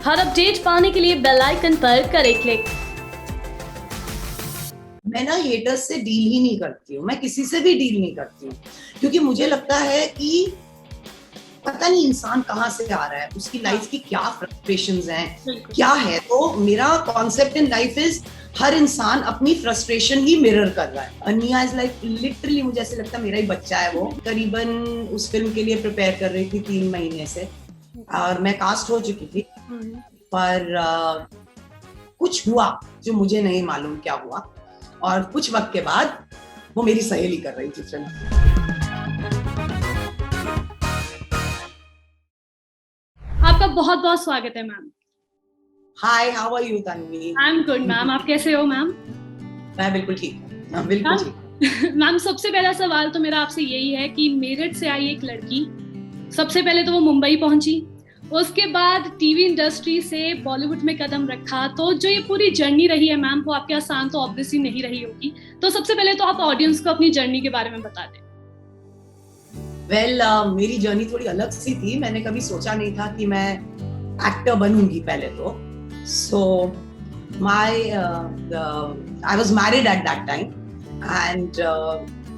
हर update पाने के लिए बेल आइकन पर करें क्लिक। मैं ना हेटर्स से डील ही नहीं करती हूँ, मैं किसी से भी डील नहीं करती हूँ, क्योंकि मुझे लगता है कि पता नहीं इंसान कहाँ से आ रहा है, उसकी लाइफ की क्या फ्रस्ट्रेशंस हैं, क्या है। तो मेरा कॉन्सेप्ट इन लाइफ इज हर इंसान अपनी फ्रस्ट्रेशन ही मिरर कर रहा है। निया इज लाइक लिटरली, मुझे ऐसे लगता है मेरा ही बच्चा है वो। करीबन उस फिल्म के लिए प्रिपेयर कर रही थी 3 महीने से, और मैं कास्ट हो चुकी थी, पर कुछ हुआ जो मुझे नहीं मालूम क्या हुआ, और कुछ वक्त के बाद वो मेरी सहेली कर रही थी फिल्म। आपका बहुत बहुत स्वागत है ma'am. Hi, how are you Tanvi? I am good ma'am, आप कैसे हो मैम? मैं बिल्कुल ठीक हूँ, बिल्कुल ठीक। मैम, सबसे पहला सवाल तो मेरा आपसे यही है कि मेरठ से आई एक लड़की, सबसे पहले तो वो मुंबई पहुंची, उसके बाद टीवी इंडस्ट्री से बॉलीवुड में कदम रखा, तो जो ये पूरी जर्नी रही है मैम, वो आपके आसान तो ऑब्वियसली नहीं रही होगी। तो सबसे पहले तो आप ऑडियंस को अपनी जर्नी के बारे में बता दें। मेरी जर्नी थोड़ी अलग सी थी। मैंने कभी सोचा नहीं था कि मैं एक्टर बनूंगी पहले तो। So I was married at that time and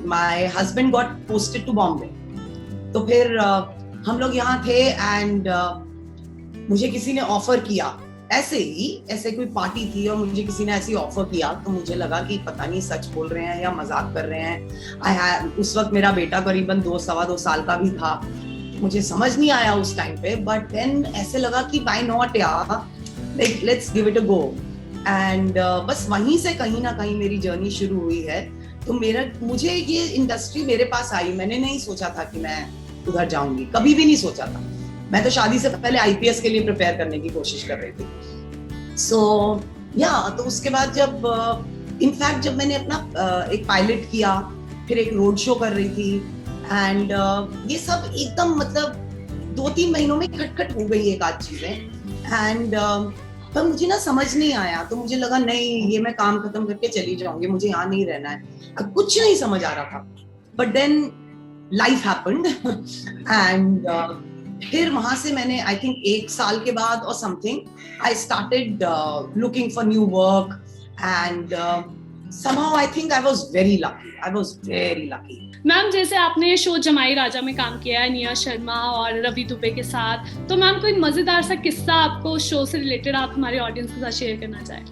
my husband got posted to Bombay. तो फिर हम लोग यहाँ थे एंड मुझे किसी ने ऑफर किया, ऐसे कोई पार्टी थी और मुझे किसी ने ऐसी ऑफर किया, तो मुझे लगा कि पता नहीं सच बोल रहे हैं या मजाक कर रहे हैं। उस वक्त मेरा बेटा करीबन 2-2.25 साल का भी था, मुझे समझ नहीं आया उस टाइम पे, बट देन ऐसे लगा कि व्हाई नॉट यार, like let's give it a go. And बस वहीं से कहीं ना कहीं मेरी जर्नी शुरू हुई है। तो मुझे ये इंडस्ट्री मेरे पास आई, मैंने नहीं सोचा था कि मैं उधर जाऊंगी, कभी भी नहीं सोचा था। मैं तो शादी से पहले आईपीएस के लिए प्रिपेयर करने की कोशिश कर रही थी। तो उसके बाद जब मैंने अपना एक पायलट किया, फिर एक रोड शो कर रही थी, एंड ये सब एकदम मतलब 2-3 महीनों में खटखट हो गई एक आध चीजें। एंड पर मुझे ना समझ नहीं आया, तो मुझे लगा नहीं, ये मैं काम खत्म करके चली जाऊंगी, मुझे यहाँ नहीं रहना है। अब कुछ नहीं समझ आ रहा था, but then life happened and फिर वहां से मैंने आई थिंक 1 साल के बाद और something I started looking for new work and somehow I think I was very lucky. Ma'am, जैसे आपने शो जमाई राजा में काम किया है निया शर्मा और रवि दुबे के साथ, तो मैम कोई मजेदार सा किस्सा आपको शो से रिलेटेड आप हमारे ऑडियंस के साथ शेयर करना चाहें?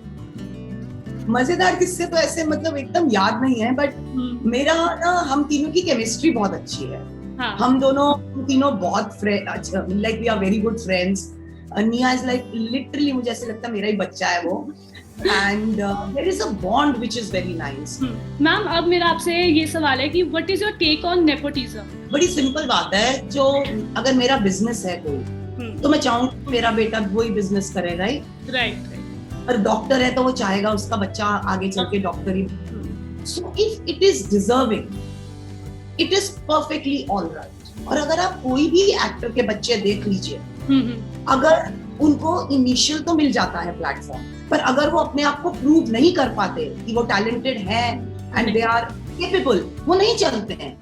मजेदार किस्से तो ऐसे मतलब एकदम याद नहीं है, बट मेरा ना हम तीनों की केमिस्ट्री बहुत अच्छी है। हाँ. हम तीनों बहुत like we are very good friends. Niya is like literally, मुझे ऐसे लगता है मेरा ही बच्चा है वो, and there is a bond which is very nice. Ma'am, अब मेरा आपसे ये सवाल है कि what is your take on nepotism? बड़ी सिंपल बात है, जो अगर मेरा बिजनेस है कोई, तो मैं चाहूंगी मेरा बेटा वही बिजनेस करे, राइट। और डॉक्टर है तो वो चाहेगा उसका बच्चा आगे चल के doctor he. So if it is deserving, it is perfectly all right. और अगर आप कोई भी एक्टर के बच्चे देख लीजिए, अगर उनको इनिशियल तो मिल जाता है प्लेटफॉर्म, पर अगर वो अपने आप को प्रूव नहीं कर पाते कि वो टैलेंटेड है एंड दे आर केपेबल, वो नहीं चलते हैं।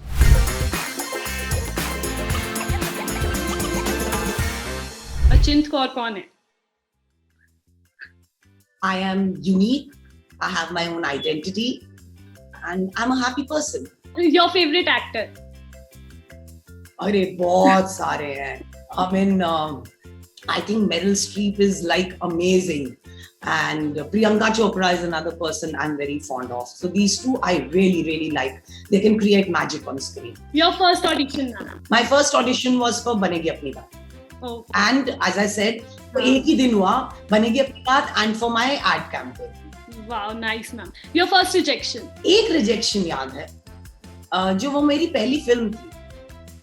अचिंत कौर कौन है? I am unique, I have my own identity and I'm a happy person. Your favorite actor? अरे बहुत सारे हैं। I mean, I think Meryl Streep is like amazing, and Priyanka Chopra is another person I'm very fond of. So these two I really like. They can create magic on screen. Your first audition, Nana? My first audition was for बनेगी अपनी बात. Okay. And as I said, एक ही दिन हुआ बनेगी अपनी बात, and for my ad campaign. Wow, nice ma'am. Your first rejection? एक rejection याद है, जो वो मेरी पहली फिल्म थी।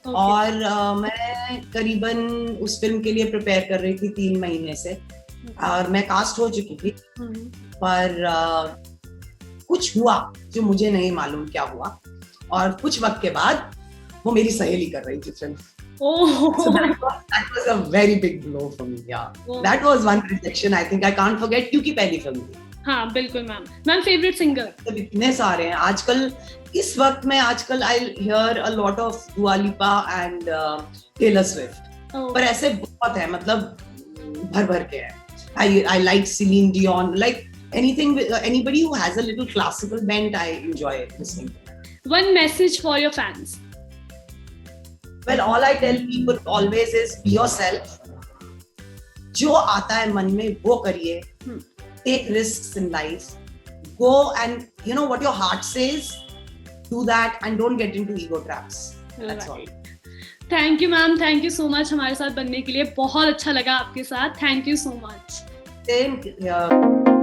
Okay. और मैं करीबन उस फिल्म के लिए प्रिपेयर कर रही थी 3 महीने से, और मैं कास्ट हो चुकी थी, पर कुछ हुआ जो मुझे नहीं मालूम क्या हुआ, और कुछ वक्त के बाद वो मेरी सहेली कर रही थी film. So that was a very big blow for me. Yeah, that was one rejection I think I can't forget, क्योंकि पहली फिल्म थी। हाँ बिल्कुल मैम। Favourite singer? तो इतने सारे हैं आजकल, इस वक्त में आजकल I hear a lot of दुआ लिपा एंड टेलर स्विफ्ट, पर ऐसे बहुत है, मतलब भर भर के है. I like Celine Dion, like anything with anybody who has a little classical bent, I enjoy listening. One message for your fans. Well, all I tell people always is be yourself. जो आता है मन में वो करिए. Take risks in life. Go and you know what your heart says. Do that and don't get into ego traps. That's all. Thank you ma'am, thank you so much हमारे साथ बनने के लिए. बहुत अच्छा लगा आपके साथ. Thank you so much. Same here.